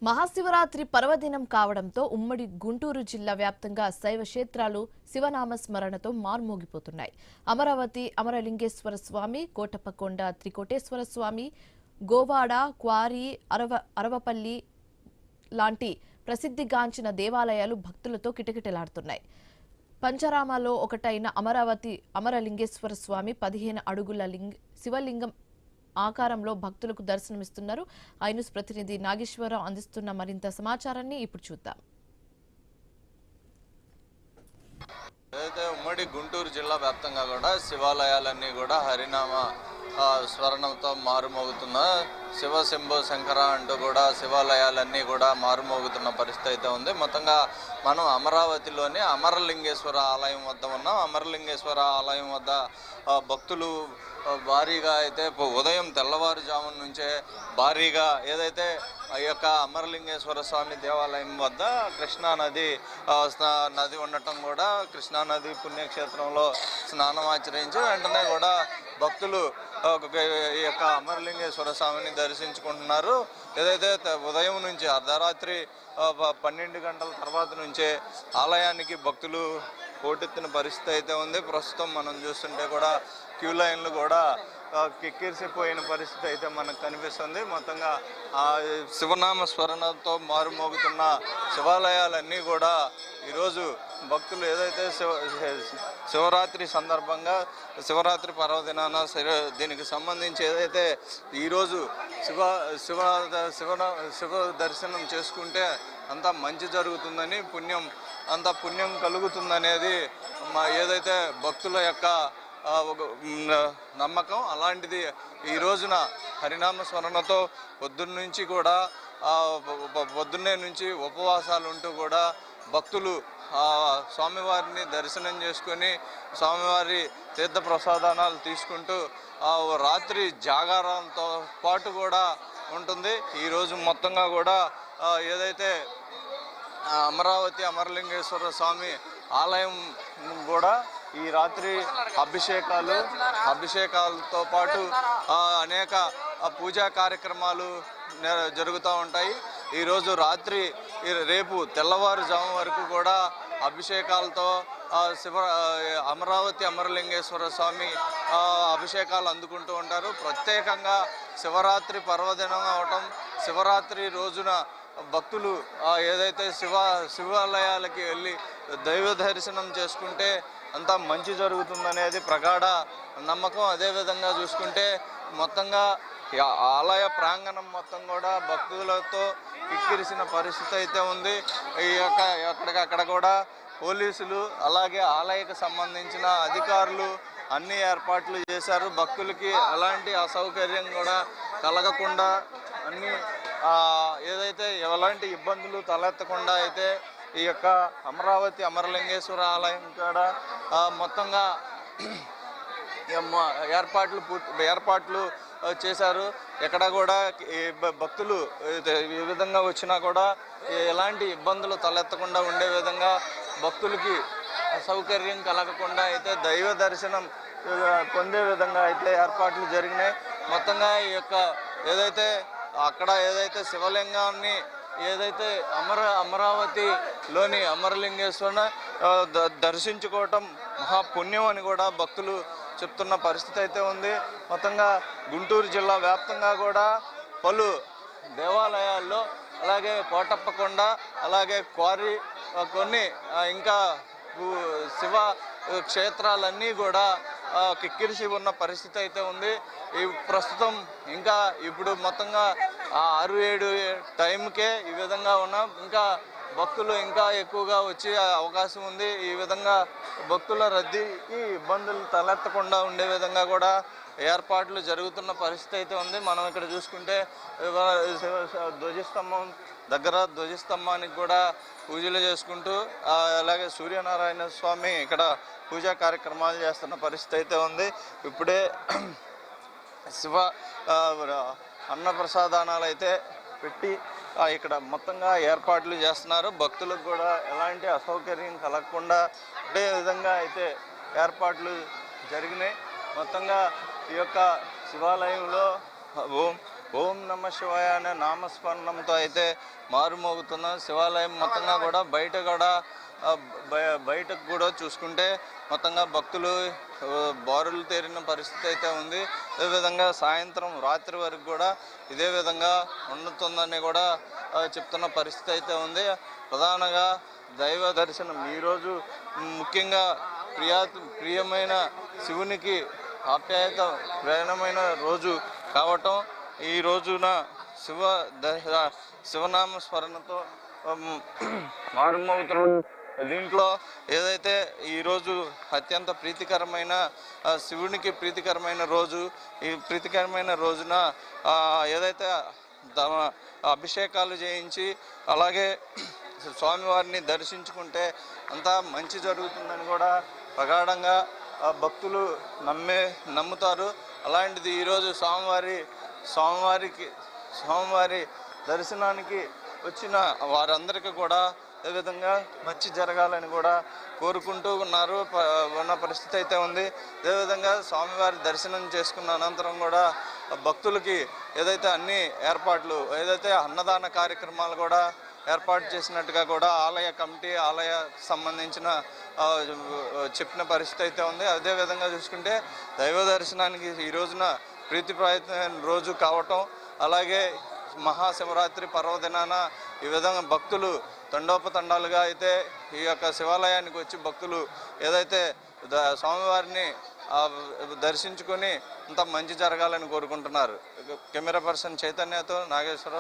మహాశివరాత్రి పర్వదినం కావడంతో ఉమ్మడి గుంటూరు జిల్లా వ్యాప్తంగా శైవ క్షేత్రాలు శివనామ స్మరణతో మార్మోగిపోతున్నాయి. అమరావతి అమరలింగేశ్వర స్వామి, కోటప్పకొండ త్రికోటేశ్వర స్వామి, గోవాడ, క్వారీ, అరవపల్లి లాంటి ప్రసిద్ధిగాంచిన దేవాలయాలు భక్తులతో కిటకిటలాడుతున్నాయి. పంచరామాలో ఒకటైన అమరావతి అమరలింగేశ్వర స్వామి 15 అడుగుల శివలింగం ఆకారంలో భక్తులకు దర్శనమిస్తున్నారు. ఐన్యూస్ ప్రతినిధి నాగేశ్వరరావు అందిస్తున్న మరింత సమాచారాన్ని ఇప్పుడు చూద్దాం. ఏదైతే ఉమ్మడి గుంటూరు జిల్లా వ్యాప్తంగా కూడా శివాలయాలన్నీ కూడా హరినామ స్మరణంతో మారుమోగుతున్న శివ శంభో శంకర అంటూ కూడా శివాలయాలన్నీ కూడా మారుమోగుతున్న పరిస్థితి అయితే ఉంది. మొత్తంగా మనం అమరావతిలోని అమరలింగేశ్వర ఆలయం వద్ద ఉన్నాం. అమరలింగేశ్వర ఆలయం వద్ద భక్తులు భారీగా అయితే ఉదయం తెల్లవారుజామున నుంచే భారీగా ఏదైతే ఈ యొక్క అమరలింగేశ్వర స్వామి దేవాలయం వద్ద కృష్ణానది ఉండటం కూడా కృష్ణానది పుణ్యక్షేత్రంలో స్నానం ఆచరించి వెంటనే కూడా భక్తులు ఈ యొక్క అమరలింగేశ్వర స్వామిని దర్శించుకుంటున్నారు. ఏదైతే ఉదయం నుంచి అర్ధరాత్రి 12 గంటల తర్వాత నుంచే ఆలయానికి భక్తులు పోటెత్తిన పరిస్థితి అయితే ఉంది. ప్రస్తుతం మనం చూస్తుంటే కూడా క్యూ లైన్లు కూడా కిక్కిరిసిపోయిన పరిస్థితి అయితే మనకు కనిపిస్తుంది. మొత్తంగా శివనామ స్మరణతో మారుమోగుతున్న శివాలయాలన్నీ కూడా ఈరోజు భక్తులు ఏదైతే శివరాత్రి సందర్భంగా శివరాత్రి పర్వదినాన దీనికి సంబంధించి ఏదైతే ఈరోజు శివ దర్శనం చేసుకుంటే అంతా మంచి జరుగుతుందని పుణ్యం కలుగుతుందనేది ఏదైతే భక్తుల యొక్క నమ్మకం. అలాంటిది ఈ రోజున హరినామ స్మరణతో పొద్దున్నే నుంచి ఉపవాసాలు ఉంటూ కూడా భక్తులు స్వామివారిని దర్శనం చేసుకొని స్వామివారి తీర్థ ప్రసాదాలు తీసుకుంటూ రాత్రి జాగారంతో పాటు కూడా ఉంటుంది. ఈరోజు మొత్తంగా కూడా ఏదైతే అమరావతి అమరలింగేశ్వర స్వామి ఆలయం కూడా ఈ రాత్రి అభిషేకాలతో పాటు అనేక పూజా కార్యక్రమాలు జరుగుతూ ఉంటాయి. ఈరోజు రాత్రి రేపు తెల్లవారుజాము వరకు కూడా అభిషేకాలతో అమరావతి అమరలింగేశ్వర స్వామి అభిషేకాలు అందుకుంటూ ఉంటారు. ప్రత్యేకంగా శివరాత్రి పర్వదినం అవటం, శివరాత్రి రోజున భక్తులు ఏదైతే శివాలయాలకి వెళ్ళి దైవ దర్శనం చేసుకుంటే అంతా మంచి జరుగుతుందనేది ప్రగాఢ నమ్మకం. అదేవిధంగా చూసుకుంటే మొత్తంగా ఆలయ ప్రాంగణం మొత్తం కూడా భక్తులతో కిక్కిరిసిన పరిస్థితి అయితే ఉంది. ఈ యొక్క ఎక్కడికక్కడ కూడా పోలీసులు అలాగే ఆలయకు సంబంధించిన అధికారులు అన్ని ఏర్పాట్లు చేశారు. భక్తులకి ఎలాంటి అసౌకర్యం కూడా కలగకుండా అన్ని ఏదైతే ఎలాంటి ఇబ్బందులు తలెత్తకుండా అయితే ఈ యొక్క అమరావతి అమరలింగేశ్వర ఆలయం కూడా మొత్తంగా ఏర్పాట్లు చేశారు. ఎక్కడ కూడా భక్తులు ఏ విధంగా వచ్చినా కూడా ఎలాంటి ఇబ్బందులు తలెత్తకుండా ఉండే విధంగా భక్తులకి అసౌకర్యం కలగకుండా అయితే దైవ దర్శనం పొందే విధంగా అయితే ఏర్పాట్లు జరిగినాయి. మొత్తంగా ఈ యొక్క ఏదైతే శివలింగాన్ని ఏదైతే అమరావతిలోని అమరలింగేశ్వరుని దర్శించుకోవటం మహాపుణ్యం అని కూడా భక్తులు చెప్తున్న పరిస్థితి అయితే ఉంది. మొత్తంగా గుంటూరు జిల్లా వ్యాప్తంగా కూడా పలు దేవాలయాల్లో అలాగే కోటప్పకొండ అలాగే క్వారీ కొన్ని ఇంకా శివ క్షేత్రాలన్నీ కూడా కిక్కిరిసి ఉన్న పరిస్థితి అయితే ఉంది. ఈ ప్రస్తుతం ఇంకా ఇప్పుడు మొత్తంగా 6-7 టైంకే ఈ విధంగా ఉన్నాం. ఇంకా భక్తులు ఇంకా ఎక్కువగా వచ్చే అవకాశం ఉంది. ఈ విధంగా భక్తుల రద్దీకి ఇబ్బందులు తలెత్తకుండా ఉండే విధంగా కూడా ఏర్పాట్లు జరుగుతున్న పరిస్థితి అయితే ఉంది. మనం ఇక్కడ చూసుకుంటే ధ్వజస్తంభం దగ్గర ధ్వజస్తంభానికి కూడా పూజలు చేసుకుంటూ అలాగే సూర్యనారాయణ స్వామి ఇక్కడ పూజా కార్యక్రమాలు చేస్తున్న పరిస్థితి అయితే ఉంది. ఇప్పుడే శివ అన్నప్రసాదానాలు అయితే పెట్టి ఇక్కడ మొత్తంగా ఏర్పాట్లు చేస్తున్నారు. భక్తులకు కూడా ఎలాంటి అసౌకర్యం కలగకుండా ఉండే విధంగా అయితే ఏర్పాట్లు జరిగినాయి. మొత్తంగా ఈ యొక్క శివాలయంలో ఓం నమ శివాయ అనే నామస్మరణంతో అయితే మారుమోగుతున్న శివాలయం మొత్తంగా కూడా బయటకు కూడా చూసుకుంటే మొత్తంగా భక్తులు బారులు తేరిన పరిస్థితి అయితే ఉంది. అదేవిధంగా సాయంత్రం రాత్రి వరకు కూడా ఇదే విధంగా ఉండుతుందని కూడా చెప్తున్న పరిస్థితి అయితే ఉంది. ప్రధానంగా దైవ దర్శనం ఈరోజు ముఖ్యంగా ప్రియమైన శివునికి ఆప్యాయత ప్రయాణమైన రోజు కావటం ఈ రోజున శివనామ స్మరణతో మారుమోగుతున్న దీంట్లో ఏదైతే ఈరోజు అత్యంత ప్రీతికరమైన శివునికి ప్రీతికరమైన రోజు, ఈ ప్రీతికరమైన రోజున ఏదైతే అభిషేకాలు చేయించి అలాగే స్వామివారిని దర్శించుకుంటే అంతా మంచి జరుగుతుందని కూడా ప్రగాఢంగా భక్తులు నమ్ముతారు. అలాంటిది ఈరోజు స్వామివారి దర్శనానికి వచ్చిన వారందరికీ కూడా అదేవిధంగా మంచి జరగాలని కూడా కోరుకుంటూ ఉన్న పరిస్థితి అయితే ఉంది. అదేవిధంగా స్వామివారి దర్శనం చేసుకున్న అనంతరం కూడా భక్తులకి ఏదైతే అన్ని ఏర్పాట్లు ఏదైతే అన్నదాన కార్యక్రమాలు కూడా ఏర్పాటు చేసినట్టుగా కూడా ఆలయ కమిటీ సంబంధించిన చెప్పిన పరిస్థితి అయితే ఉంది. అదేవిధంగా చూసుకుంటే దైవ దర్శనానికి ఈ రోజున ప్రీతిప్రాయమైన రోజు కావటం అలాగే మహాశివరాత్రి పర్వదినాన ఈ విధంగా భక్తులు తండోపతండాలుగా అయితే ఈ యొక్క శివాలయానికి వచ్చి భక్తులు ఏదైతే స్వామివారిని దర్శించుకొని అంత మంచి జరగాలని కోరుకుంటున్నారు. కెమెరా పర్సన్ చైతన్యతో నాగేశ్వరరావు.